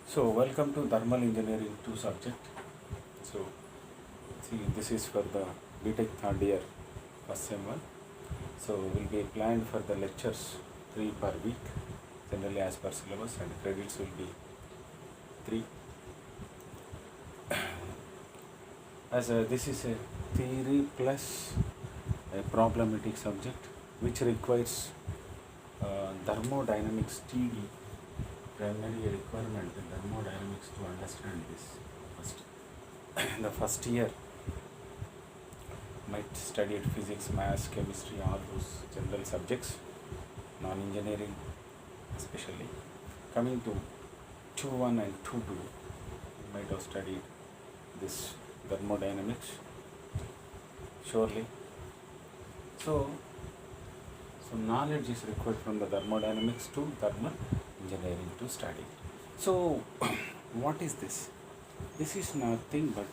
So welcome to thermal engineering 2 subject. So see, this is for the BTech third year first sem 1. So will be planned for the lectures 3 per week generally as per syllabus, and credits will be 3. As this is a theory plus a problematic subject which requires thermodynamics TD, primary requirement in thermodynamics to understand this first. In the first year might study physics, maths, chemistry, all those general subjects, non-engineering especially. Coming to 2.1 and 2.2, you might have studied this thermodynamics surely. So knowledge is required from the thermodynamics to thermal engineering to study. So what is this? This is nothing but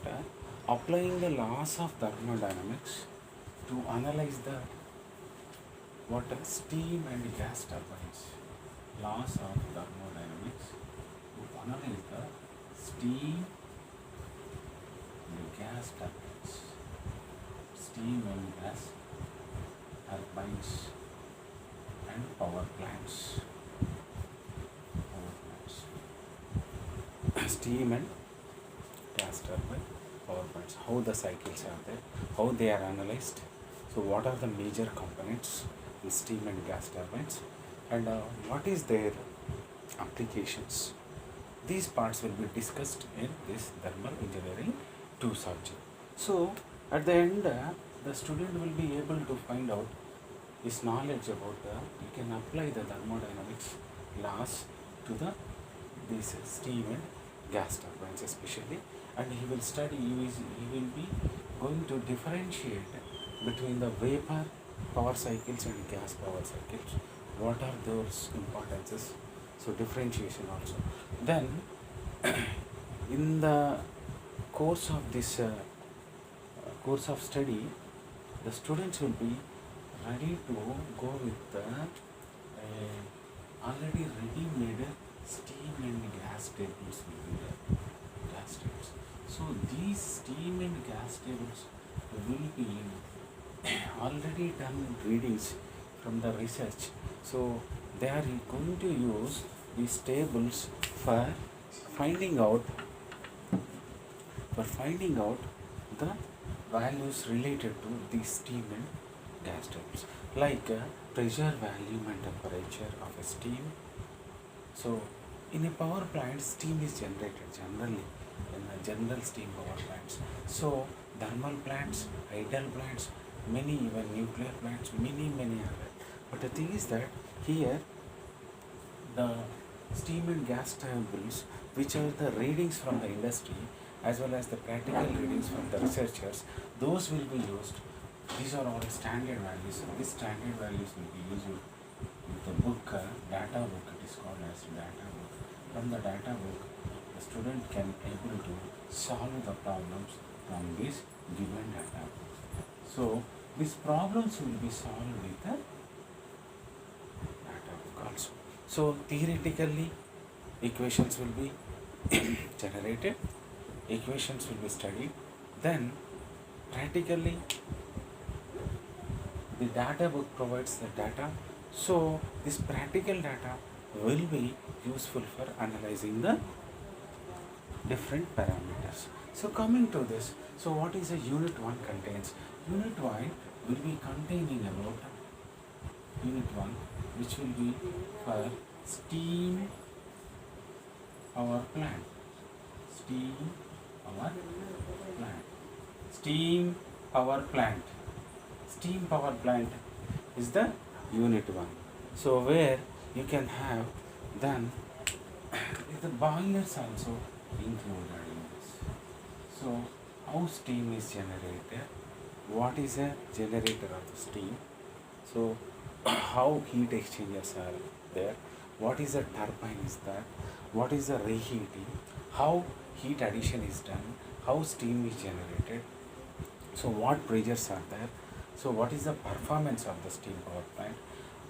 applying the laws of thermodynamics to analyze the steam and gas turbines. Laws of thermodynamics to analyze the steam and gas turbines. Steam and gas turbines and power plants. Steam and gas turbine power plants, how the cycles are there, how they are analyzed. So what are the major components in steam and gas turbines, and what is their applications. These parts will be discussed in this thermal engineering 2 subject. So at the end the student will be able to find out his knowledge about he can apply the thermodynamics laws to the these steam and gas turbines especially, and he will study, he will be going to differentiate between the vapor power cycles and gas power cycles. What are those importances? So differentiation also. Then in the course of this course of study, the students will be ready to go with the already ready-made steam and gas tables will be there. Gas tables. So these steam and gas tables will be already done readings from the research. So they are going to use these tables for finding out the values related to these steam and gas tables, like pressure, volume and temperature of a steam. So in a power plant, steam is generated generally in a general steam power plants. So thermal plants, idle plants, many even nuclear plants, many are there. But the thing is that here the steam and gas tables, which are the readings from the industry as well as the practical readings from the researchers, those will be used. These are all standard values. These standard values will be used with the book, data book. It is called as data book. From the data book, the student can able to solve the problems from this given data book. So these problems will be solved with the data book also. So theoretically, equations will be generated, equations will be studied. Then practically, the data book provides the data. So this practical data will be useful for analyzing the different parameters. So coming to this, so what is a unit 1 contains? Unit 1 will be containing about unit 1, which will be for steam power plant. Steam power plant. Steam power plant. Steam power plant is the unit 1. So where you can have then the boilers also included in this. So how steam is generated, what is a generator of the steam, so how heat exchangers are there, what is a turbine is that, what is the reheating, how heat addition is done, how steam is generated, so what pressures are there, so what is the performance of the steam power plant.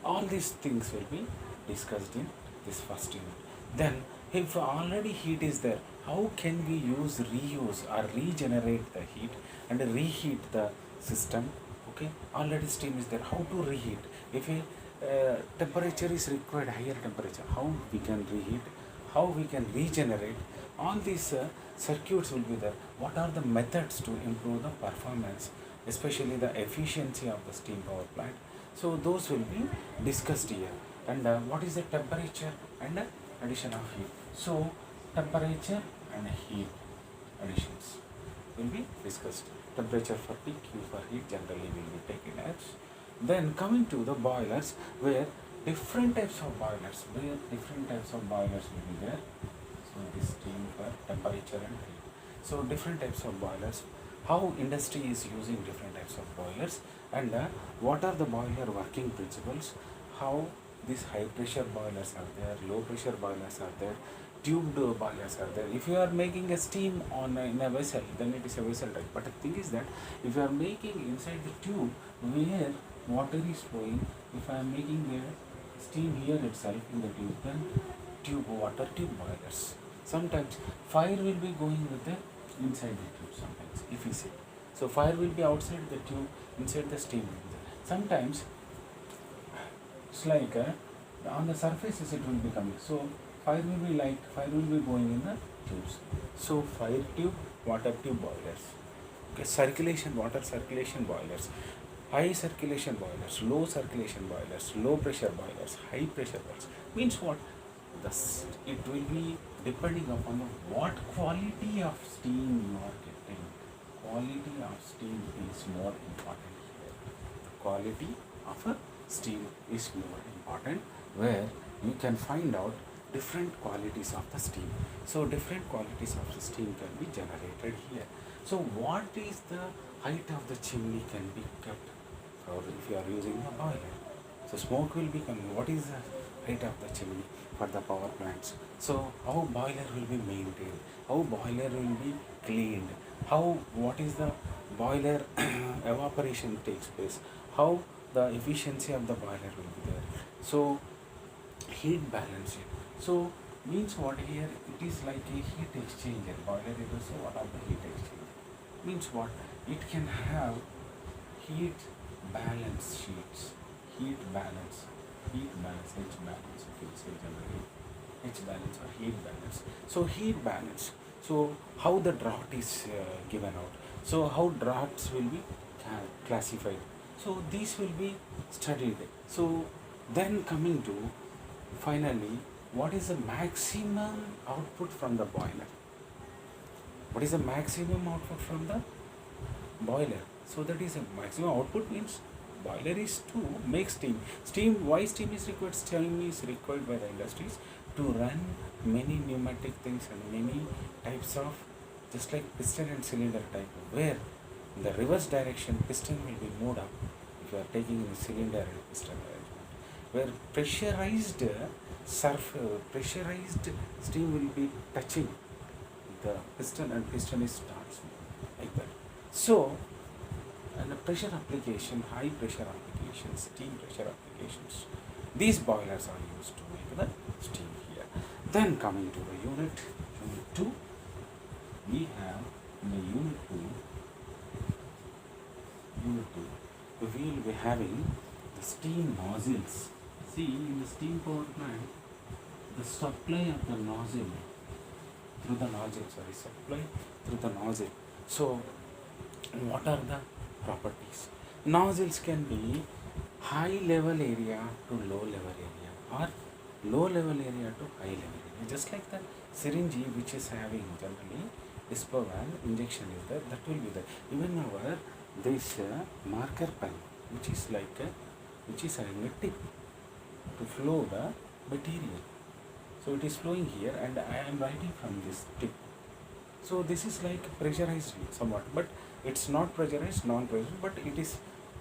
All these things will be discussed in this first unit. Then If already heat is there, how can we use reuse or regenerate the heat and reheat the system? Okay, already steam is there. How to reheat? If a temperature is required, higher temperature, how we can reheat? How we can regenerate? All these circuits will be there. What are the methods to improve the performance, especially the efficiency of the steam power plant? So those will be discussed here. And what is the temperature and addition of heat? So temperature and heat additions will be discussed. Temperature for P, Q for heat generally will be taken as. Then coming to the boilers, where different types of boilers, will be there. So this steam for temperature and heat. So different types of boilers, how industry is using different types of boilers, and what are the boiler working principles, how these high pressure boilers are there, low pressure boilers are there, tubed boilers are there. If you are making a steam on in a vessel, then it is a vessel type. But the thing is that if you are making inside the tube where water is flowing, if I am making the steam here itself in the tube, then water tube boilers. Sometimes fire will be going with the inside the tube sometimes, if you see. So fire will be outside the tube, inside the steam will be there. Sometimes it's like on the surfaces it will be coming. So fire will be going in the tubes. So fire tube, water tube boilers. Okay, circulation, water circulation boilers, high circulation boilers, low circulation boilers, low pressure boilers, high pressure boilers. Means what? It will be depending upon what quality of steam you are getting. Quality of steam is more important here. Quality of a steam is more important, where you can find out different qualities of the steam. So different qualities of the steam can be generated here. So what is the height of the chimney can be kept for if you are using a boiler? So smoke will be coming. What is the height of the chimney for the power plants? So how boiler will be maintained? How boiler will be cleaned? What is the boiler evaporation takes place? How the efficiency of the boiler will be there? So heat balancing. So means what here? It is like a heat exchanger. Boiler is also one of the heat exchanger. Means what? It can have heat balance sheets. Heat balance, H balance, if you say generally, H balance or heat balance. So heat balance. So how the draught is given out. So how draughts will be classified. So these will be studied. So then coming to finally, what is the maximum output from the boiler? What is the maximum output from the boiler? So that is a maximum output means boiler is to make steam. Why steam is required? Steam is required by the industries to run many pneumatic things and many types of, just like piston and cylinder type, where in the reverse direction piston will be moved up if you are taking the cylinder and piston arrangement, where pressurized steam will be touching the piston and piston is starts like that. So and the pressure application, high pressure applications, steam pressure applications, these boilers are used to make the steam here. Then coming to the unit 2, we have in the unit 2, we will be having the steam nozzles. See, in the steam power plant, the supply of the nozzle through the nozzle. So what are the properties? Nozzles can be high level area to low level area, or low level area to high level area. Just like the syringe which is having generally dispo valve injection is there, that will be there. Even our this marker pen which is having a tip to flow the material. So it is flowing here and I am writing from this tip. So this is like pressurized somewhat, but it's not pressurized, non-pressurized, but it is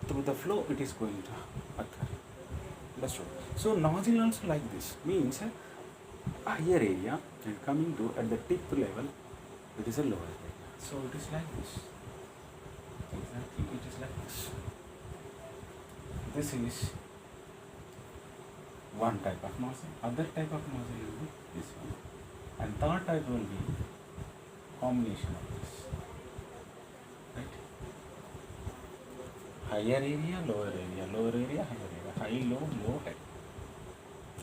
through the flow it is going to occur. That's true. So nozzle also like this, means higher area and coming to at the tip level it is a lower area. So it is like this. Exactly, it is like this. This is one type of nozzle. Other type of nozzle will be this one. and third type will be combination of this, right? Higher area, lower area, lower area, higher area, high, low, high.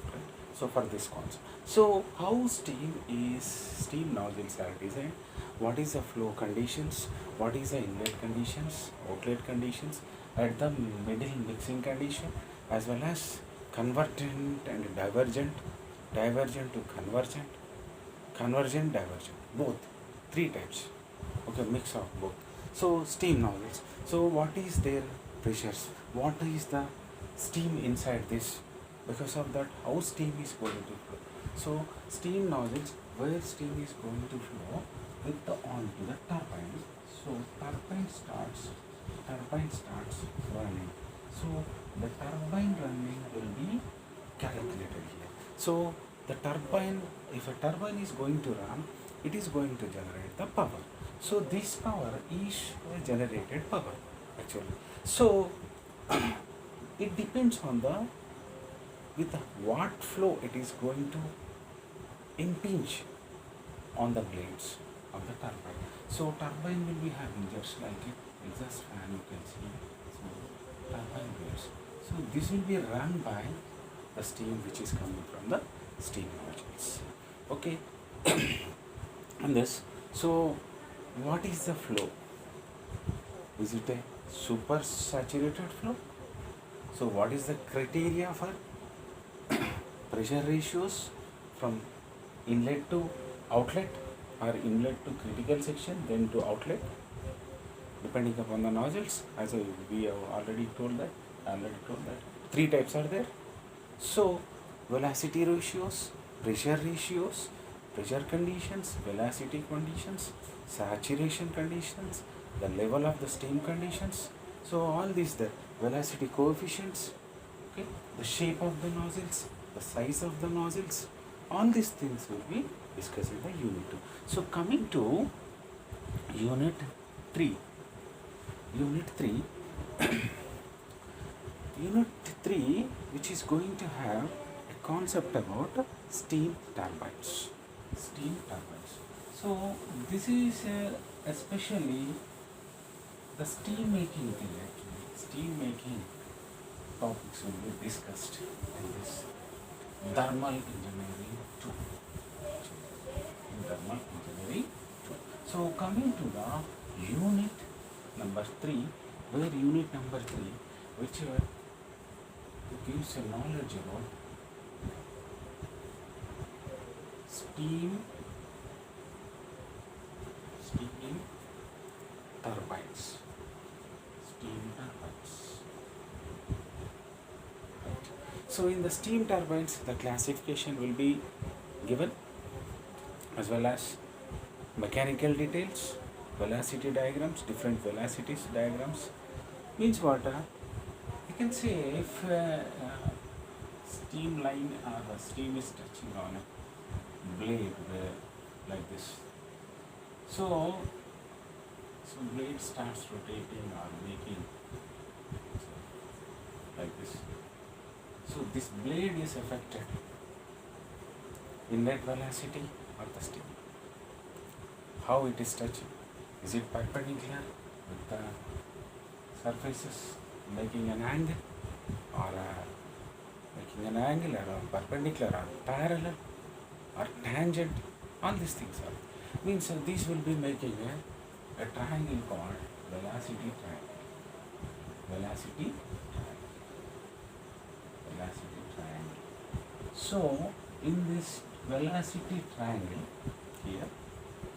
Right? So for this concept. So how steam nozzles are designed? What is the flow conditions? What is the inlet conditions, outlet conditions, at the middle mixing condition, as well as convergent and divergent, divergent to convergent, convergent, divergent, both, three types. Okay, mix of both. So steam nozzles. So what is their pressures? What is the steam inside this? Because of that, how steam is going to flow. So steam nozzles, where steam is going to flow with the onto the turbine. So turbine starts running. So the turbine running will be calculated here. So the turbine, if a turbine is going to run, it is going to generate the power. So this power is generated power actually. So it depends on the with what flow it is going to impinge on the blades of the turbine. So turbine will be having just like it exhaust fan, you can see. So turbine blades. So this will be run by the steam which is coming from the steam nozzles. Okay. And this, so what is the flow? Is it a super saturated flow? So what is the criteria for pressure ratios from inlet to outlet, or inlet to critical section, then to outlet, depending upon the nozzles, as we have already told that, three types are there. So velocity ratios, pressure ratios, pressure conditions, velocity conditions, saturation conditions, the level of the steam conditions. So all these, the velocity coefficients, okay, the shape of the nozzles, the size of the nozzles, all these things will be discussed in the unit 2. So coming to unit 3, unit 3 which is going to have a concept about steam turbines. Steam turbines. So this is especially the steam making thing actually. Steam making topics will be discussed in this thermal engineering 2. In thermal engineering 2. So coming to the unit number 3, where unit number 3, which gives a knowledge about steam turbines. Steam turbines. Right. So in the steam turbines, the classification will be given, as well as mechanical details, velocity diagrams, different velocities diagrams. Means what? You can say if steam line or the steam is touching on a blade where, like this. So blade starts rotating or making like this. So this blade is affected. Inlet velocity of the steam. How it is touching? Is it perpendicular with the surfaces making an angle, or perpendicular or parallel or tangent? All these things are. Means these will be making a triangle called velocity triangle. Velocity triangle. So in this velocity triangle here,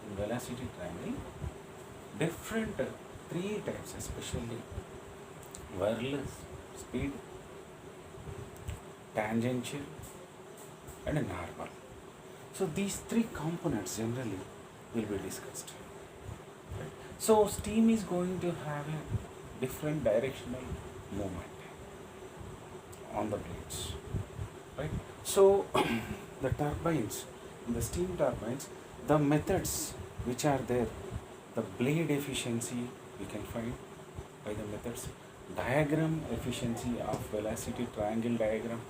in velocity triangle, different three types, especially whirlwind speed, tangential, and a normal. So these three components generally will be discussed. Right? So steam is going to have a different directional movement on the blades. Right? So the turbines, the steam turbines, the methods which are there, the blade efficiency we can find by the methods, diagram efficiency of velocity triangle diagram.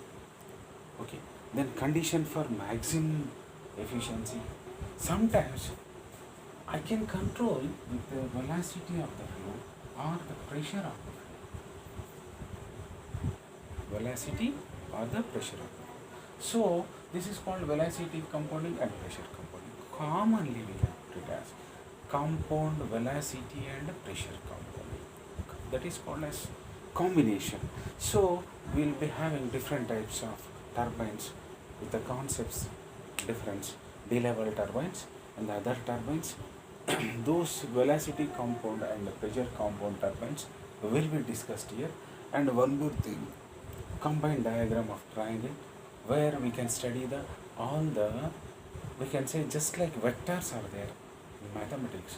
Okay, then condition for maximum efficiency. Sometimes I can control with the velocity of the flow or the pressure of the flow. Velocity or the pressure of the flow. So this is called velocity compounding and pressure compounding. Commonly we can put it as compound velocity and pressure compounding. That is called as combination. So we will be having different types of turbines with the concepts difference, D-level turbines and the other turbines. Those velocity compound and pressure compound turbines will be discussed here. And one more thing, combined diagram of triangle, where we can study the all the, we can say just like vectors are there in mathematics.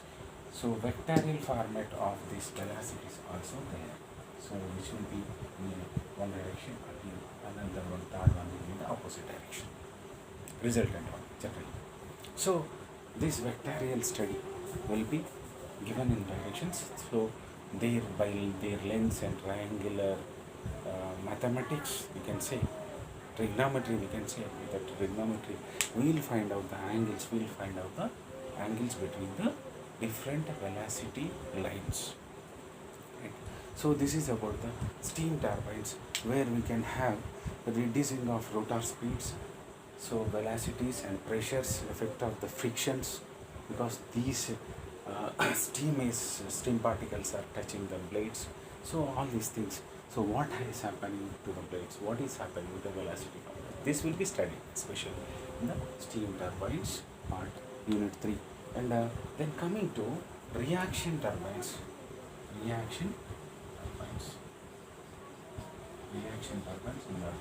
So vectorial format of these velocities also there. So which will be in one direction, again another one, third one will be in the opposite direction. Resultant one generally. So this vectorial study will be given in directions. So their by their lengths and triangular mathematics, we can say trigonometry, we can say with the trigonometry we will find out the angles, we will find out the angles between the different velocity lines. Right. So this is about the steam turbines, where we can have the reducing of rotor speeds, so velocities and pressures, effect of the frictions, because these steam particles are touching the blades. So all these things. So what is happening to the blades? What is happening with the velocity component? This will be studied, especially in the steam turbines part, unit 3. And then coming to reaction turbines. Reaction turbines in the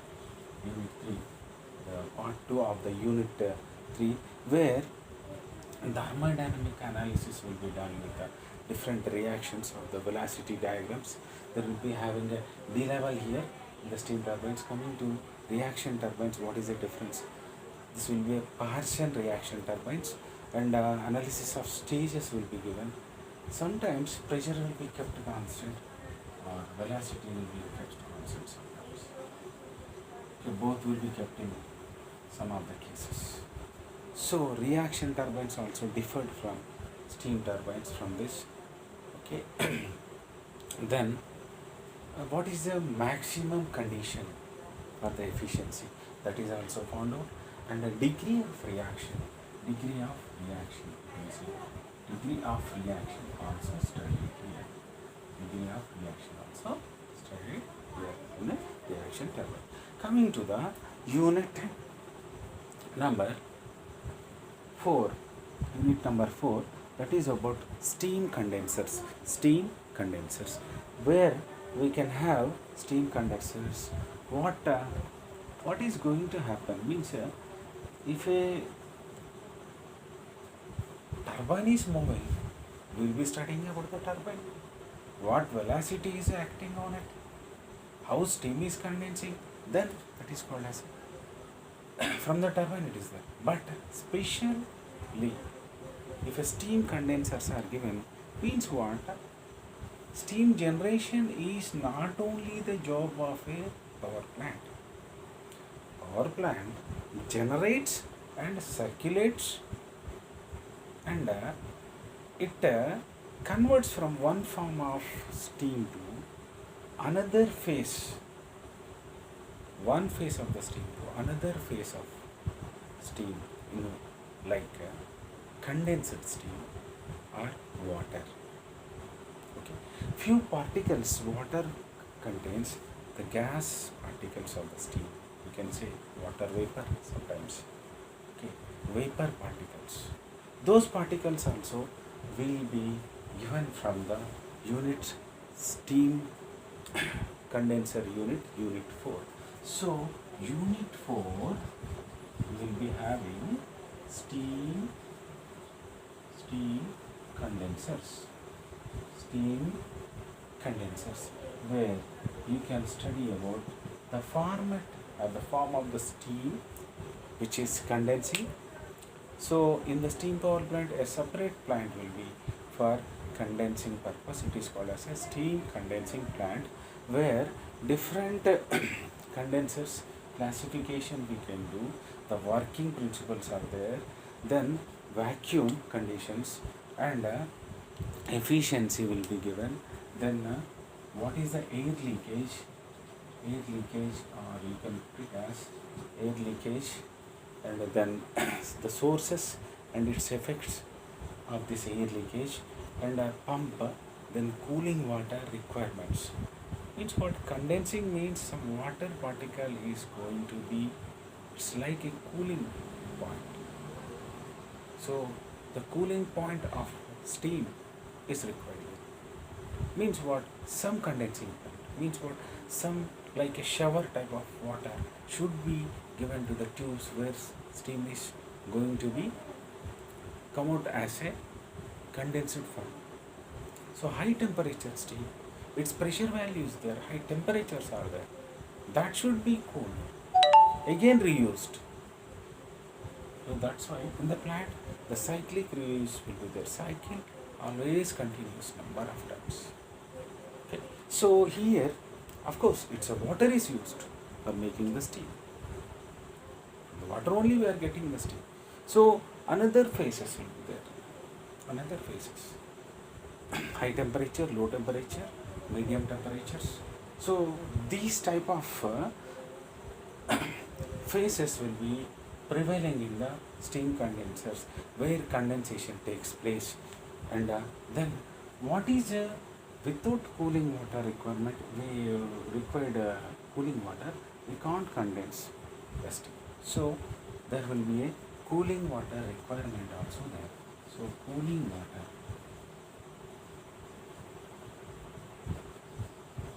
unit 3. The part 2 of the unit 3, where thermodynamic analysis will be done with the different reactions of the velocity diagrams. There will be having a D level here in the steam turbines. Coming to reaction turbines, what is the difference? This will be a partial reaction turbines, and analysis of stages will be given. Sometimes pressure will be kept constant or velocity will be kept constant sometimes. So both will be kept in some of the cases. So reaction turbines also differed from steam turbines from this. Okay. Then what is the maximum condition for the efficiency? That is also found out. And the degree of reaction also studied here. Degree of reaction also studied here in the reaction turbine. Coming to the unit number 4, that is about steam condensers. Where we can have steam condensers. What is going to happen means, if a turbine is moving, we will be studying about the turbine. What velocity is acting on it, how steam is condensing, then that is called as from the turbine it is there. But especially if a steam condensers are given, means what? Steam generation is not only the job of a power plant. Power plant generates and circulates, and it converts from one form of steam to another phase. One phase of the steam to another phase of steam, like condensed steam or water. Okay. Few particles, water contains the gas particles of the steam. You can say water vapor sometimes. Okay. Vapor particles. Those particles also will be given from the unit steam condenser unit 4. So unit 4 will be having steam condensers, where you can study about the format or the form of the steam which is condensing. So in the steam power plant, a separate plant will be for condensing purpose. It is called as a steam condensing plant, where different condensers classification we can do. the working principles are there, then vacuum conditions and efficiency will be given. Then what is the air leakage? Air leakage, or you can put it as air leakage, and then the sources and its effects of this air leakage, and a pump, then cooling water requirements. Means what? Condensing means some water particle is going to be, it's like a cooling point. So the cooling point of steam is required. Means what? Some condensing point. Means what? Some, like a shower type of water should be given to the tubes where steam is going to be come out as a condensed form. So high temperature steam, its pressure values there, high temperatures are there. That should be cooled, again reused. So that's why in the plant the cyclic reuse will be there. Cycle always continuous number of times. Okay. So here, of course, it's a water is used for making the steam. The water only we are getting the steam. So another phases will be there. Another phases. High temperature, low temperature, medium temperatures. So these type of phases will be prevailing in the steam condensers where condensation takes place. And then what is without cooling water requirement? We required cooling water, we can't condense the steam. So there will be a cooling water requirement also there. So cooling water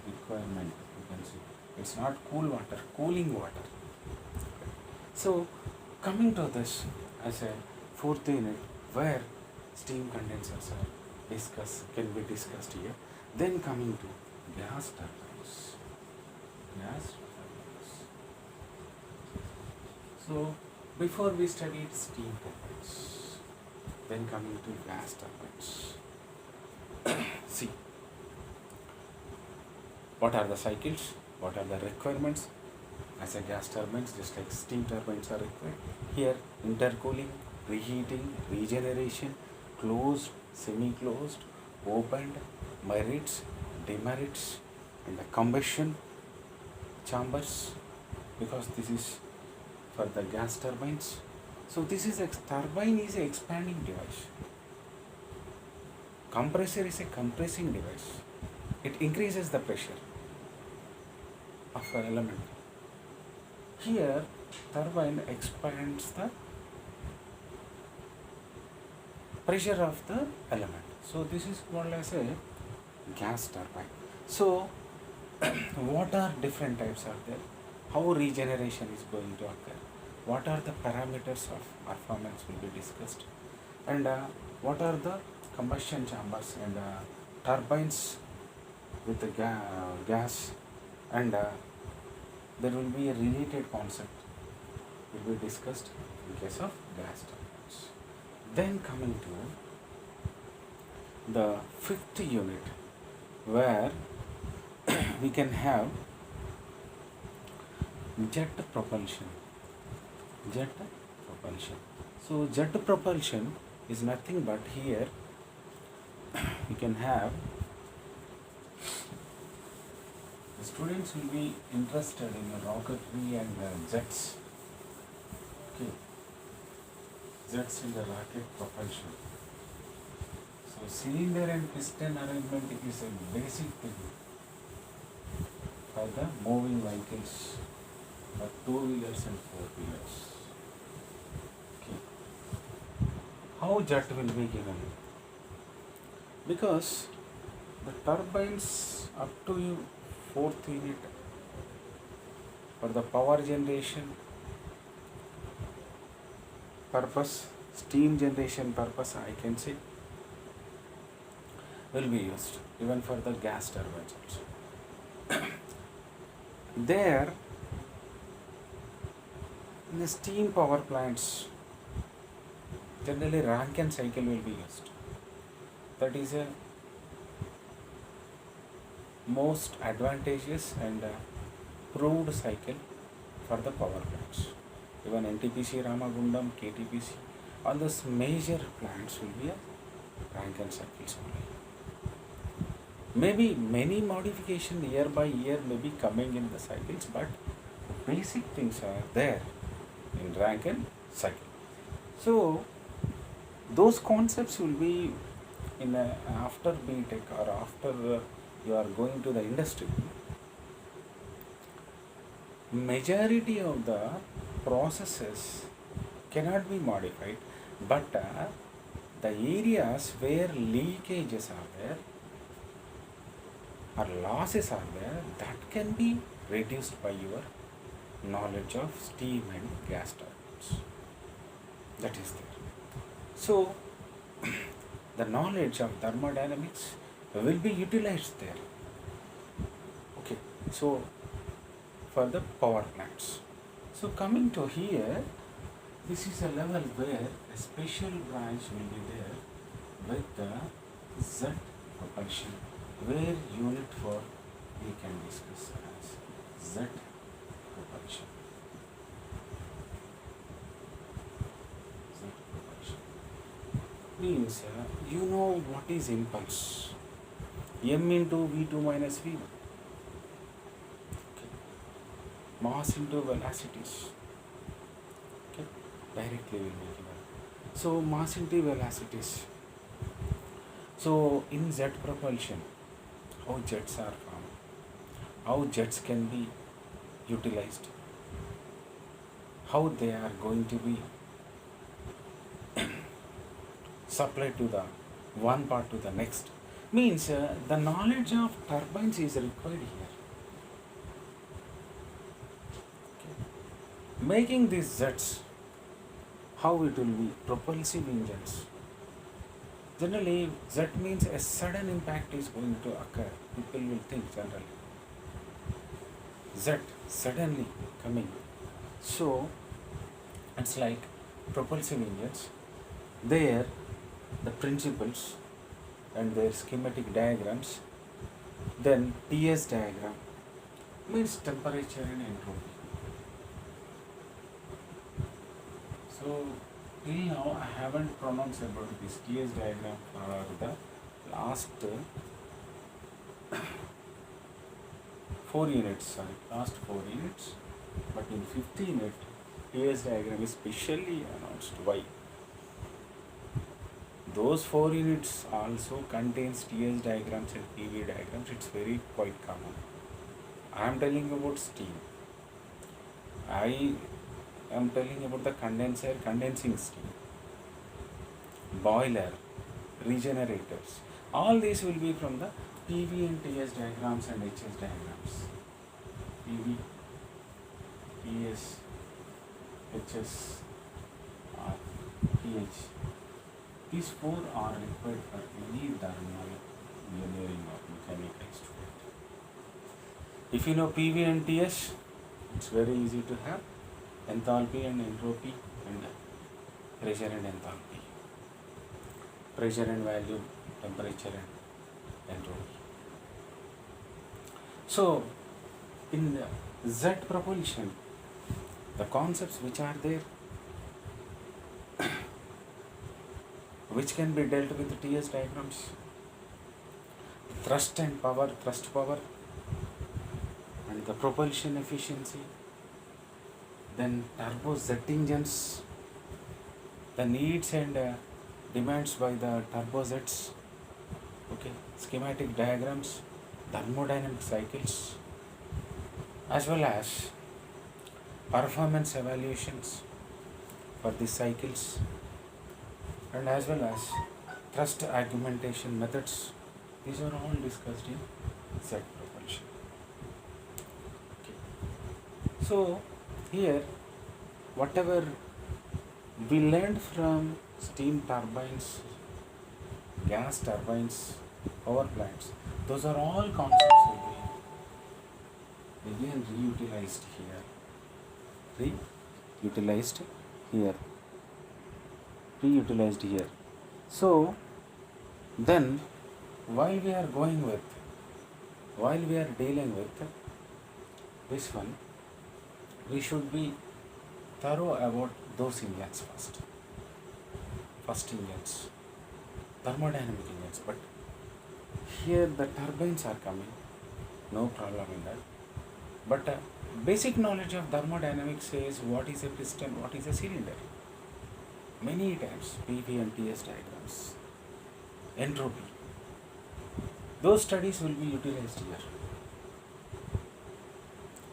requirement, you can see, it's not cool water, cooling water. So coming to this as a fourth unit where steam condensers are can be discussed here. Then coming to gas turbines. Gas turbines. So before we studied steam turbines, then coming to gas turbines. See, what are the cycles? What are the requirements? As a gas turbines, just like steam turbines are required. Here, intercooling, reheating, regeneration, closed, semi-closed, opened, merits, demerits, and the combustion chambers, because this is for the gas turbines. So this is turbine is an expanding device. Compressor is a compressing device. It increases the pressure of an element. Here, turbine expands the pressure of the element. So this is called as a gas turbine. So what are different types are there? How regeneration is going to occur? What are the parameters of performance will be discussed? And what are the combustion chambers and turbines with the gas, and there will be a related concept will be discussed in case of gas turbines. Then coming to the fifth unit where we can have jet propulsion. Jet propulsion. So jet propulsion is nothing but here we can have the students will be interested in rocketry and jets. Okay, jets in the rocket propulsion. So cylinder and piston arrangement is a basic thing for the moving vehicles, for 2-wheelers and 4-wheelers. Okay. How jet will be given? Because the turbines up to 4th unit for the power generation purpose, steam generation purpose, I can say, will be used even for the gas turbines also. There, in the steam power plants, generally Rankine cycle will be used. That is a most advantageous and proved cycle for the power plants. even NTPC, Ramagundam, KTPC, all those major plants will be a Rankine cycles only. Maybe many modification year by year may be coming in the cycles, but basic things are there in Rankine cycle. So those concepts will be in after BTech or after you are going to the industry. Majority of the processes cannot be modified, but the areas where leakages are there or losses are there, that can be reduced by your knowledge of steam and gas turbines. That is there. So the knowledge of thermodynamics will be utilized there. Okay, so for the power plants. So coming to here, this is a level where a special branch will be there with the Z propulsion, where unit 4 we can discuss as Z propulsion. Z propulsion means you know what is impulse, m into v2 minus v1, okay. Mass into velocities, okay. Directly will be given. So mass into velocities. So in jet propulsion, how jets are formed, how jets can be utilized, how they are going to be supplied to the one part to the next, means the knowledge of turbines is required here. Okay. Making these jets, how it will be propulsive engines. Generally, jet means a sudden impact is going to occur. People will think generally. Jet suddenly coming. So it's like propulsive engines. There, the principles and their schematic diagrams. Then TS diagram means temperature and entropy. So till now I haven't pronounced about this TS diagram for the last 4 units, last 4 units, but in 5th unit TS diagram is specially announced. Why? Those 4 units also contains TS diagrams and PV diagrams. It's very quite common. I am telling about steam. I am telling about the condenser, condensing steam, boiler, regenerators. All these will be from the PV and TS diagrams and HS diagrams. PV, TS, HS, or TH. These 4 are required for any thermal engineering or mechanical student. If you know PV and TS, it's very easy to have enthalpy and entropy and pressure and enthalpy, pressure and value, temperature and entropy. So in Z propulsion, the concepts which are there, which can be dealt with TS diagrams, thrust and power, thrust power, and the propulsion efficiency, then turbo jet engines, the needs and demands by the turbo jets, okay, schematic diagrams, thermodynamic cycles, as well as performance evaluations for the cycles, and as well as thrust argumentation methods. These are all discussed in Z propulsion. Okay. So here, whatever we learned from steam turbines, gas turbines, power plants, those are all concepts will be again reutilized here. Reutilized here. So then while we are dealing with this one, we should be thorough about those engines first. First engines, thermodynamic engines. But here the turbines are coming, no problem in that. But basic knowledge of thermodynamics says what is a piston, what is a cylinder. Many times PV and TS diagrams, entropy. Those studies will be utilized here.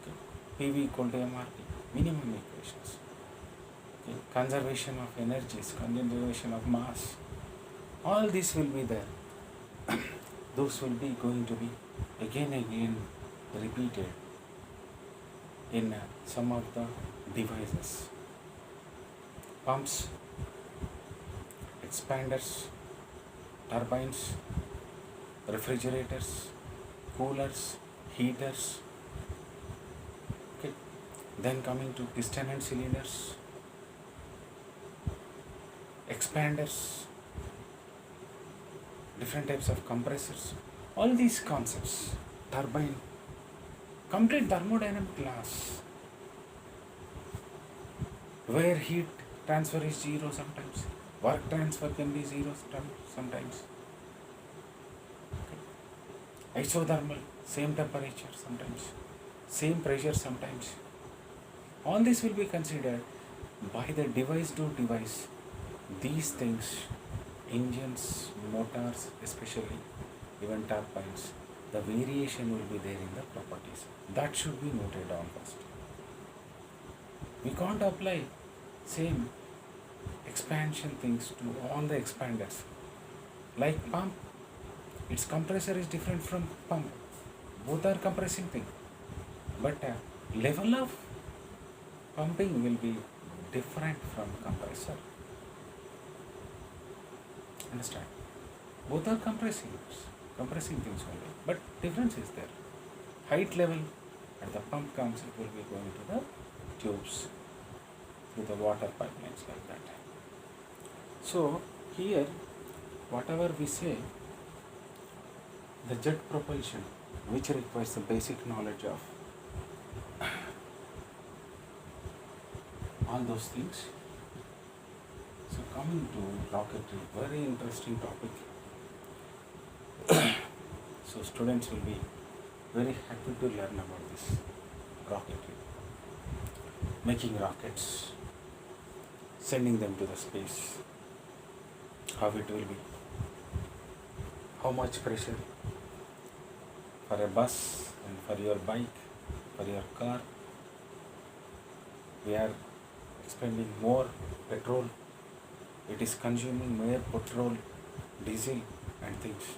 Okay. PV equal to MRP, minimum equations. Okay. Conservation of energies, conservation of mass. All this will be there. Those will be going to be again and again repeated in some of the devices. Pumps, expanders, turbines, refrigerators, coolers, heaters. Okay. Then coming to piston and cylinders, expanders, different types of compressors. All these concepts, turbine, complete thermodynamic laws, where heat transfer is zero sometimes, work transfer can be zero sometimes. Okay. Isothermal, same temperature sometimes, same pressure sometimes. All this will be considered by the device to device. These things, engines, motors, especially even turbines, the variation will be there in the properties. That should be noted down first. We can't apply same expansion things to all the expanders. Like pump, its compressor is different from pump. Both are compressing thing. But level of pumping will be different from compressor. Understand? Both are compressing things only. But difference is there. Height level at the pump comes, it will be going to the tubes, to the water pipelines like that. So here, whatever we say, the jet propulsion, which requires the basic knowledge of all those things. So coming to rocketry, very interesting topic. So students will be very happy to learn about this rocketry. Making rockets, sending them to the space, how it will be, how much pressure for a bus and for your bike, for your car. We are expending more petrol, it is consuming more petrol, diesel and things.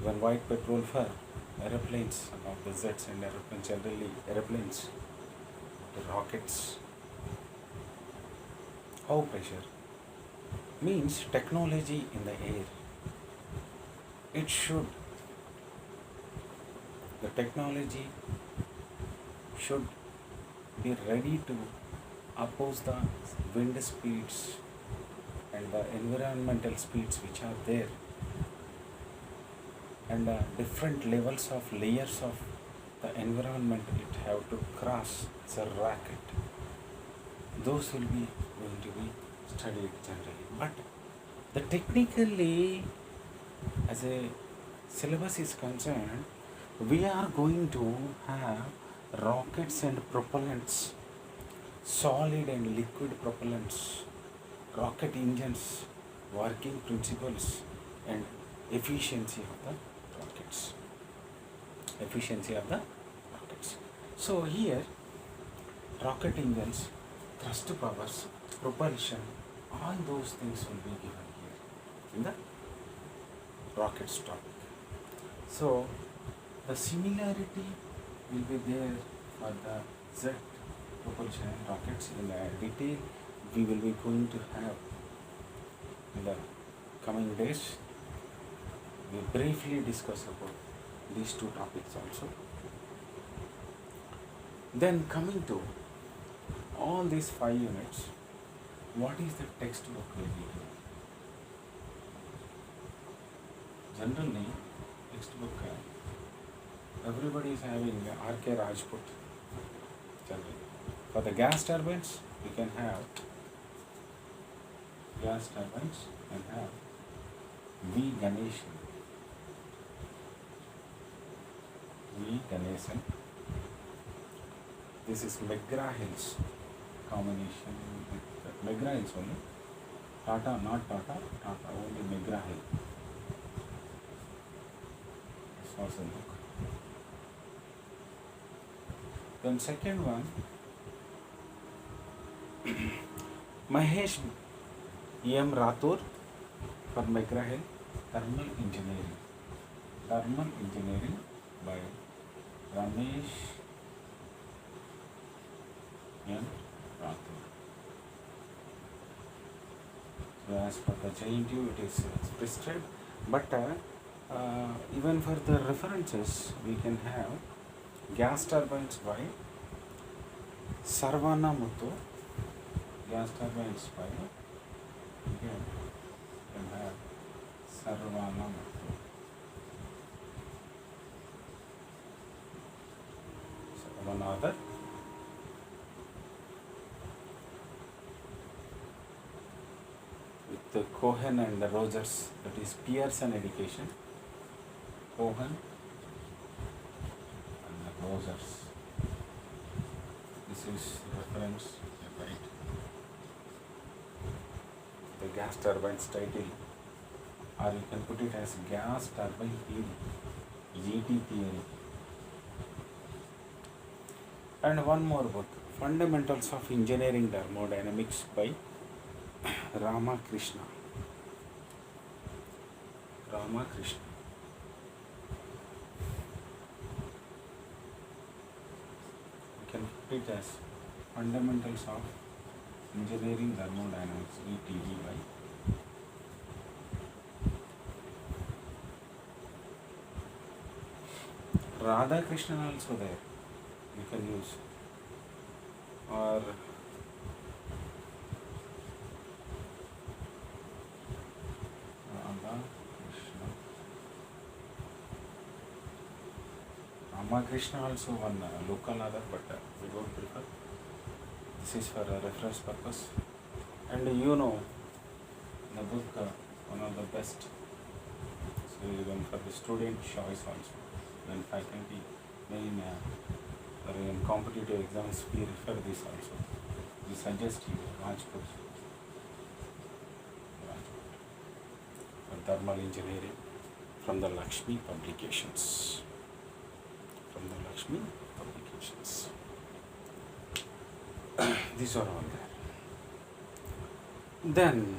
Even white petrol for aeroplanes, some of the jets and aeroplanes, generally aeroplanes, the rockets. How pressure means technology in the air. It should, the technology should be ready to oppose the wind speeds and the environmental speeds which are there, and different levels of layers of the environment it have to cross as a rocket. Those will be going to be studied generally. But the technically, as a syllabus is concerned, we are going to have rockets and propellants, solid and liquid propellants, rocket engines, working principles and efficiency of the rockets. Efficiency of the rockets. So here, rocket engines, thrust powers, propulsion, all those things will be given here in the rockets topic. So the similarity will be there for the jet propulsion and rockets. In detail, we will be going to have in the coming days. We briefly discuss about these two topics also. Then coming to all these 5 units, what is the textbook will be given? Generally, textbook, everybody is having R.K. Rajput. Generally. For the gas turbines, we can have gas turbines, we can have V Ganeshan. V Ganesan. This is McGraw-Hill's combination with McGraw-Hill's only. Tata, not Tata, Tata only McGraw-Hill. This was a look. Then second one, Mahesh M. Rathore for McGraw-Hill, Thermal Engineering. Thermal Engineering by Ramesh M. Rathore. So as per the JNTU it is prescribed, but even for the references we can have gas turbines by Sarvana Muthu, gas turbines by again we can have Sarvana Muthu. So one other with the Cohen and the Rogers, that is Pearson Education, Cohen and the Rogers. This is reference, right? The gas turbines title, or you can put it as gas turbine theory, GT theory. And one more book, Fundamentals of Engineering Thermodynamics by Ramakrishna. Ramakrishna. You can put it as Fundamentals of Engineering Thermodynamics, ETD by Radhakrishnan also there. You can use, or Ramakrishna also one local author, but we don't prefer. This is for a reference purpose. And you know, the book one of the best. So even for the student choice also, when faculty main or in competitive exams we refer this also. We suggest you Rajput for thermal engineering from the Lakshmi publications. From the Lakshmi publications. These are all there. Then